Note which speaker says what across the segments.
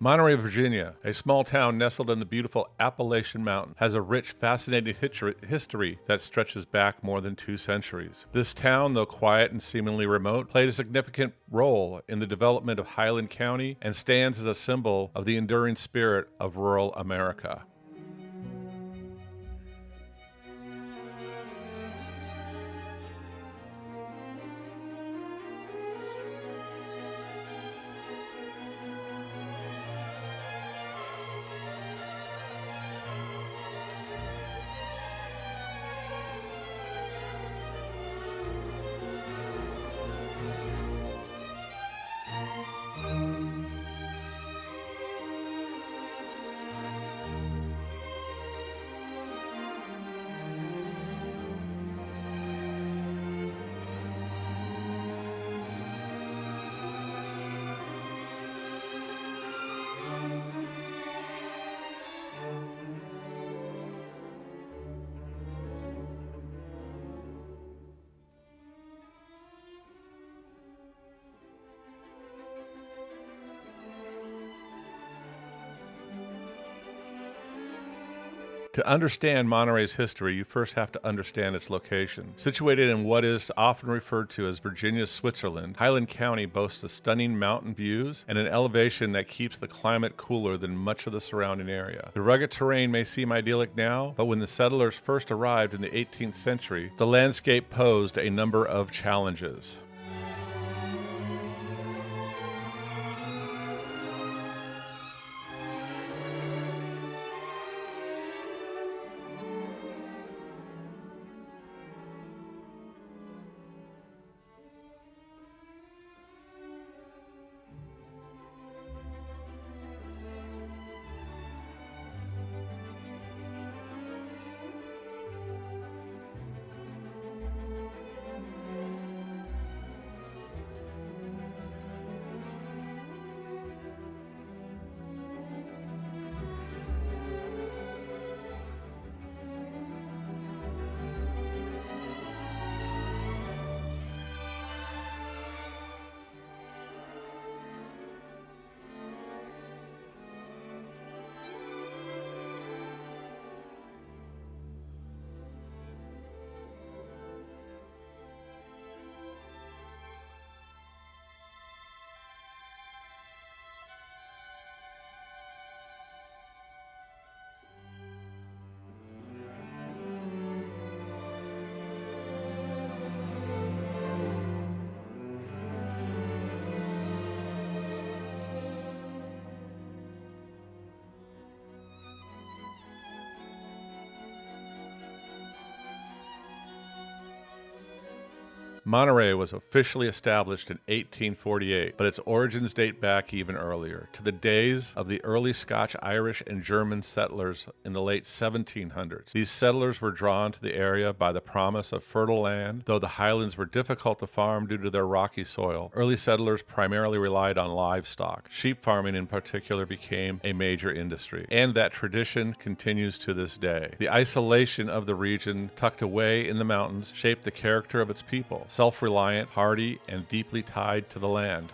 Speaker 1: Monterey, Virginia, a small town nestled in the beautiful Appalachian Mountains, has a rich, fascinating history that stretches back more than 2 centuries. This town, though quiet and seemingly remote, played a significant role in the development of Highland County and stands as a symbol of the enduring spirit of rural America. To understand Monterey's history, you first have to understand its location. Situated in what is often referred to as Virginia's Switzerland, Highland County boasts of stunning mountain views and an elevation that keeps the climate cooler than much of the surrounding area. The rugged terrain may seem idyllic now, but when the settlers first arrived in the 18th century, the landscape posed a number of challenges. Monterey was officially established in 1848, but its origins date back even earlier, to the days of the early Scotch-Irish and German settlers in the late 1700s. These settlers were drawn to the area by the promise of fertile land. Though the highlands were difficult to farm due to their rocky soil, early settlers primarily relied on livestock. Sheep farming in particular became a major industry, and that tradition continues to this day. The isolation of the region tucked away in the mountains shaped the character of its people, self-reliant, hardy, and deeply tied to the land.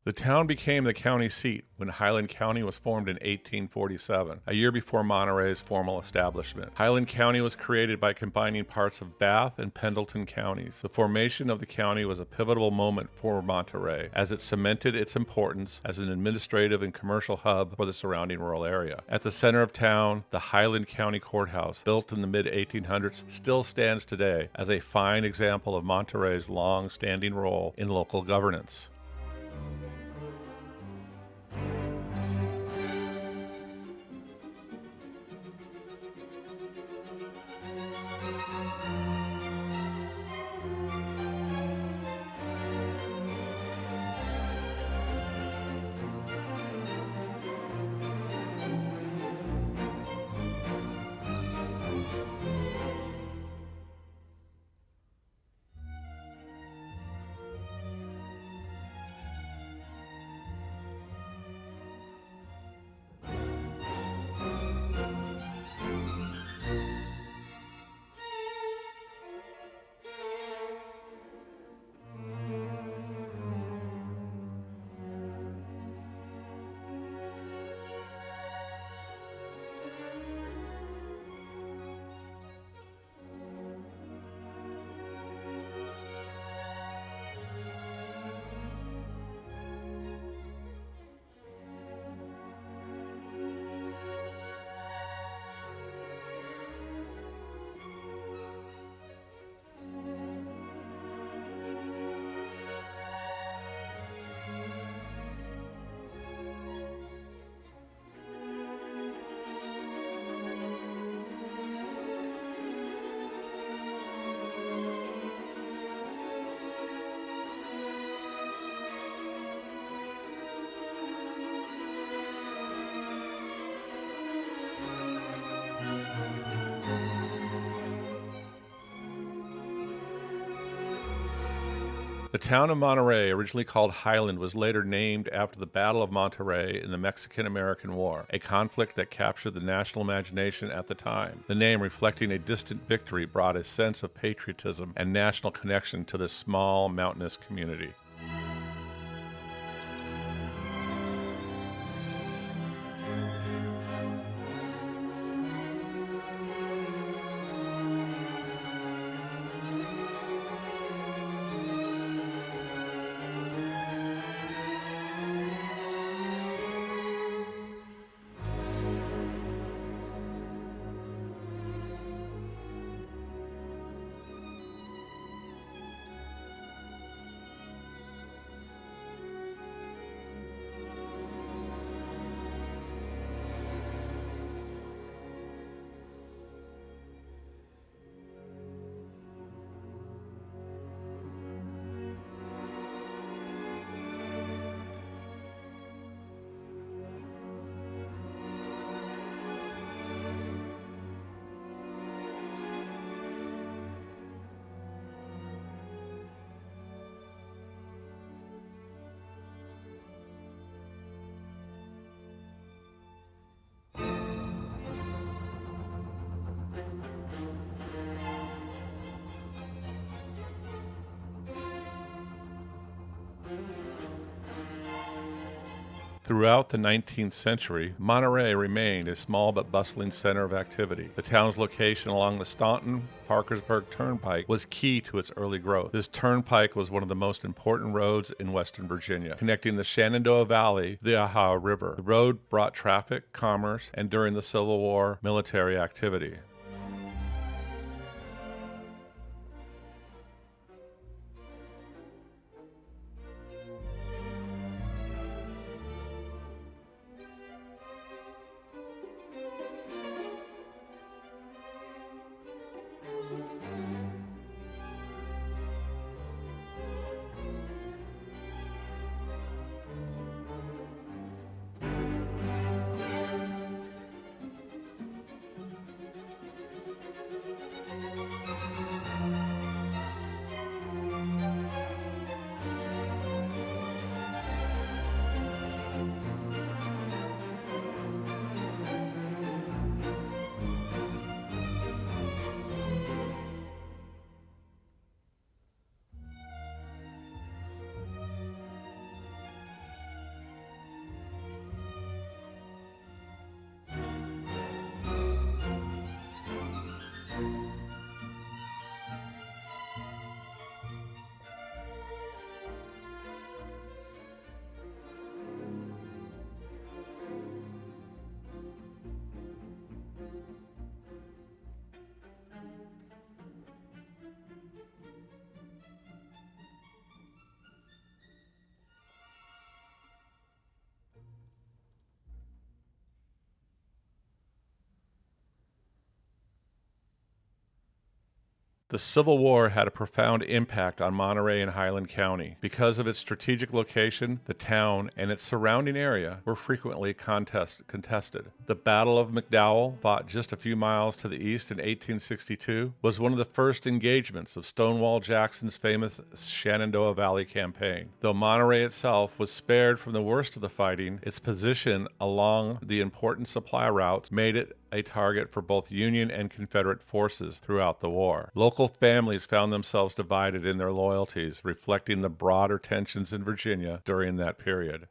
Speaker 1: The town became the county seat when Highland County was formed in 1847, a year before Monterey's formal establishment. Highland County was created by combining parts of Bath and Pendleton counties. The formation of the county was a pivotal moment for Monterey, as it cemented its importance as an administrative and commercial hub for the surrounding rural area. At the center of town, the Highland County Courthouse, built in the mid-1800s, still stands today as a fine example of Monterey's long-standing role in local governance. The town of Monterey, originally called Highland, was later named after the Battle of Monterey in the Mexican-American War, a conflict that captured the national imagination at the time. The name, reflecting a distant victory, brought a sense of patriotism and national connection to this small, mountainous community. Throughout the 19th century, Monterey remained a small but bustling center of activity. The town's location along the Staunton-Parkersburg Turnpike was key to its early growth. This turnpike was one of the most important roads in western Virginia, connecting the Shenandoah Valley to the Ohio River. The road brought traffic, commerce, and during the Civil War, military activity. The Civil War had a profound impact on Monterey and Highland County. Because of its strategic location, the town and its surrounding area were frequently contested. The Battle of McDowell, fought just a few miles to the east in 1862, was one of the first engagements of Stonewall Jackson's famous Shenandoah Valley campaign. Though Monterey itself was spared from the worst of the fighting, its position along the important supply routes made it a target for both Union and Confederate forces throughout the war. Local families found themselves divided in their loyalties, reflecting the broader tensions in Virginia during that period.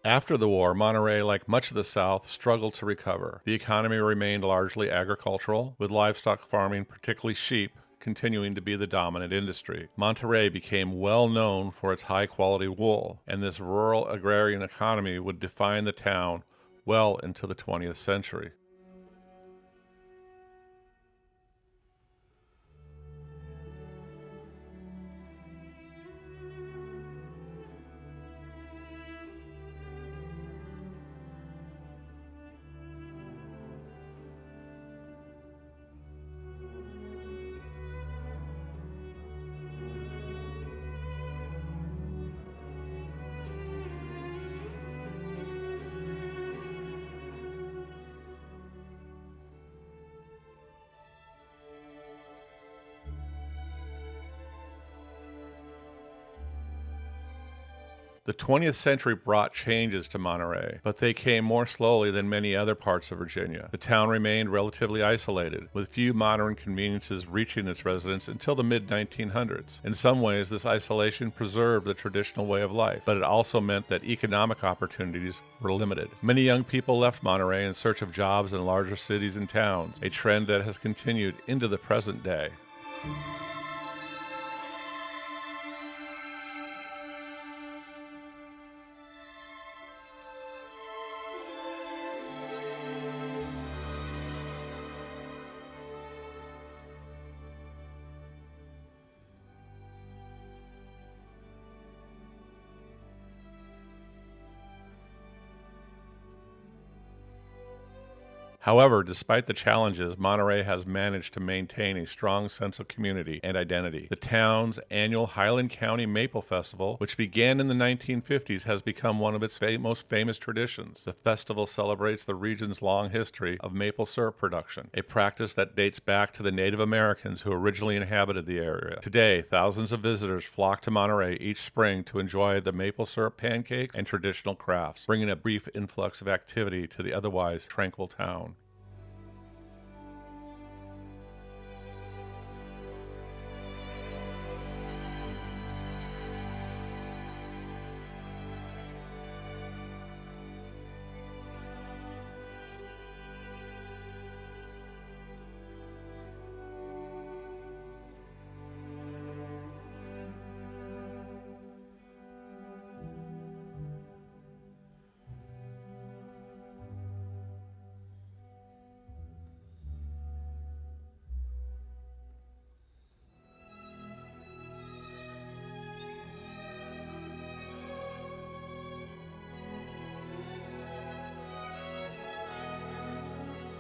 Speaker 1: After the war, Monterey, like much of the South, struggled to recover. The economy remained largely agricultural, with livestock farming, particularly sheep, continuing to be the dominant industry. Monterey became well known for its high-quality wool, and this rural agrarian economy would define the town well into the 20th century. The 20th century brought changes to Monterey, but they came more slowly than many other parts of Virginia. The town remained relatively isolated, with few modern conveniences reaching its residents until the mid-1900s. In some ways, this isolation preserved the traditional way of life, but it also meant that economic opportunities were limited. Many young people left Monterey in search of jobs in larger cities and towns, a trend that has continued into the present day. However, despite the challenges, Monterey has managed to maintain a strong sense of community and identity. The town's annual Highland County Maple Festival, which began in the 1950s, has become one of its most famous traditions. The festival celebrates the region's long history of maple syrup production, a practice that dates back to the Native Americans who originally inhabited the area. Today, thousands of visitors flock to Monterey each spring to enjoy the maple syrup pancakes and traditional crafts, bringing a brief influx of activity to the otherwise tranquil town.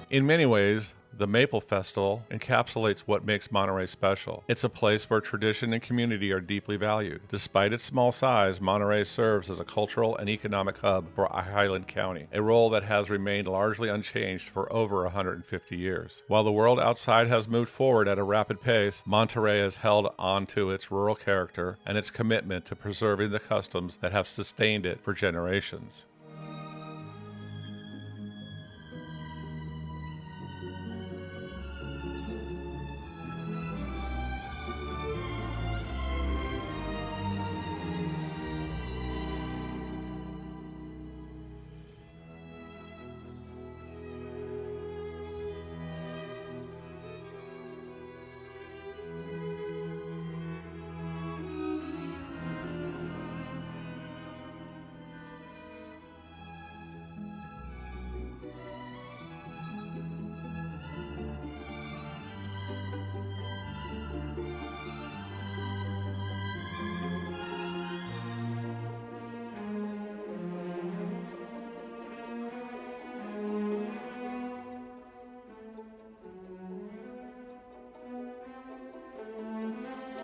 Speaker 1: In many ways, the Maple Festival encapsulates what makes Monterey special. It's a place where tradition and community are deeply valued. Despite its small size, Monterey serves as a cultural and economic hub for Highland County, a role that has remained largely unchanged for over 150 years. While the world outside has moved forward at a rapid pace, Monterey has held on to its rural character and its commitment to preserving the customs that have sustained it for generations.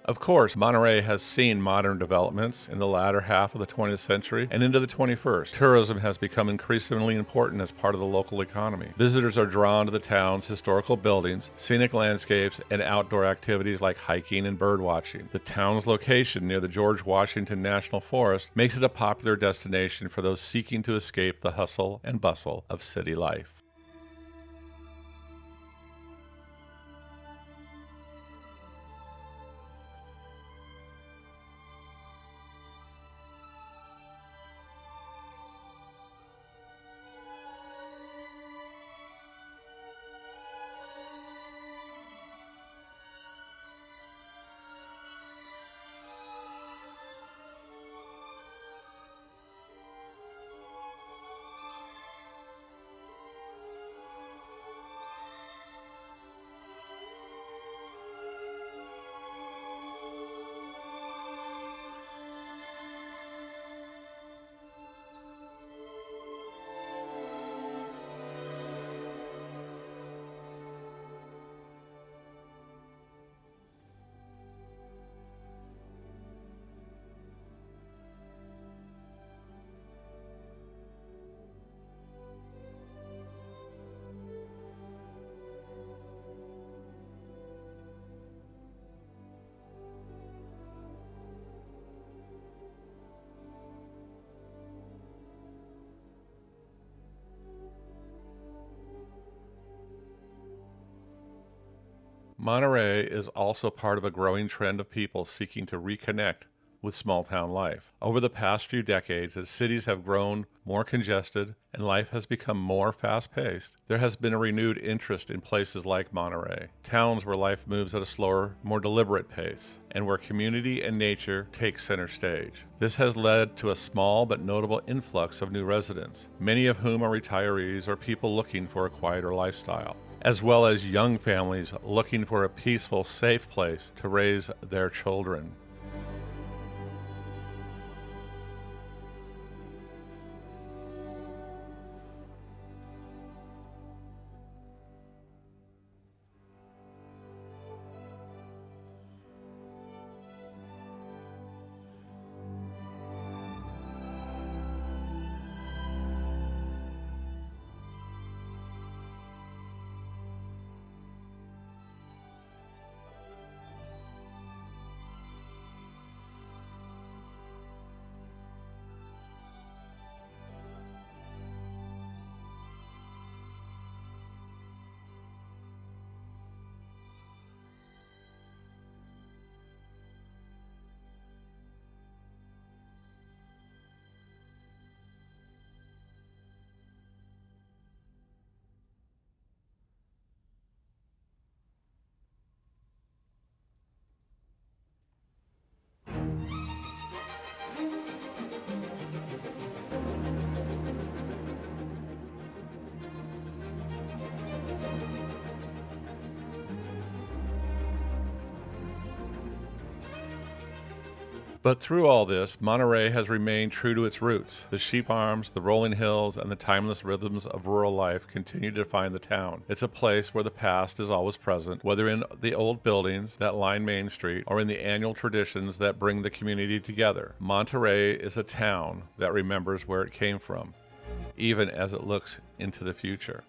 Speaker 1: Of course, Monterey has seen modern developments in the latter half of the 20th century and into the 21st. Tourism has become increasingly important as part of the local economy. Visitors are drawn to the town's historical buildings, scenic landscapes, and outdoor activities like hiking and bird watching. The town's location near the George Washington National Forest makes it a popular destination for those seeking to escape the hustle and bustle of city life. Monterey is also part of a growing trend of people seeking to reconnect with small town life. Over the past few decades, as cities have grown more congested and life has become more fast-paced, there has been a renewed interest in places like Monterey, towns where life moves at a slower, more deliberate pace, and where community and nature take center stage. This has led to a small but notable influx of new residents, many of whom are retirees or people looking for a quieter lifestyle, as well as young families looking for a peaceful, safe place to raise their children. But through all this, Monterey has remained true to its roots. The sheep farms, the rolling hills, and the timeless rhythms of rural life continue to define the town. It's a place where the past is always present, whether in the old buildings that line Main Street or in the annual traditions that bring the community together. Monterey is a town that remembers where it came from, even as it looks into the future.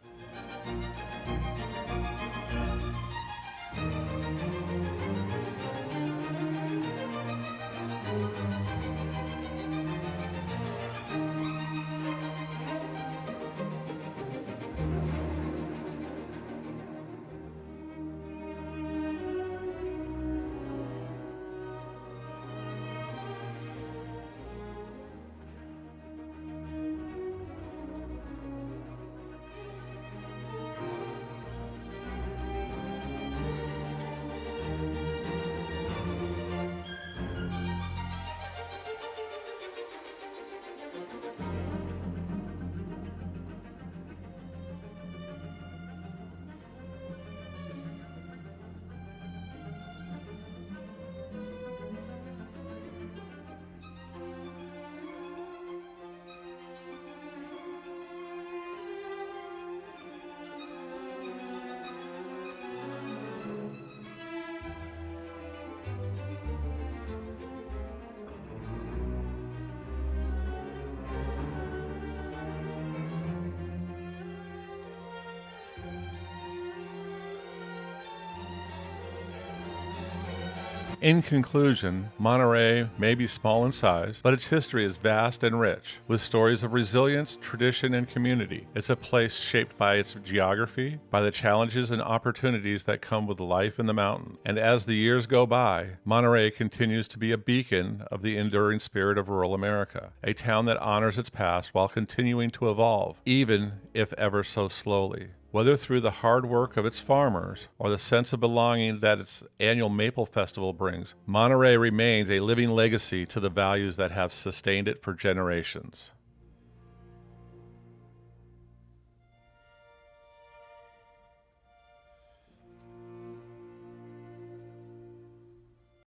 Speaker 1: In conclusion, Monterey may be small in size, but its history is vast and rich, with stories of resilience, tradition, and community. It's a place shaped by its geography, by the challenges and opportunities that come with life in the mountains. And as the years go by, Monterey continues to be a beacon of the enduring spirit of rural America, a town that honors its past while continuing to evolve, even if ever so slowly. Whether through the hard work of its farmers or the sense of belonging that its annual Maple Festival brings, Monterey remains a living legacy to the values that have sustained it for generations.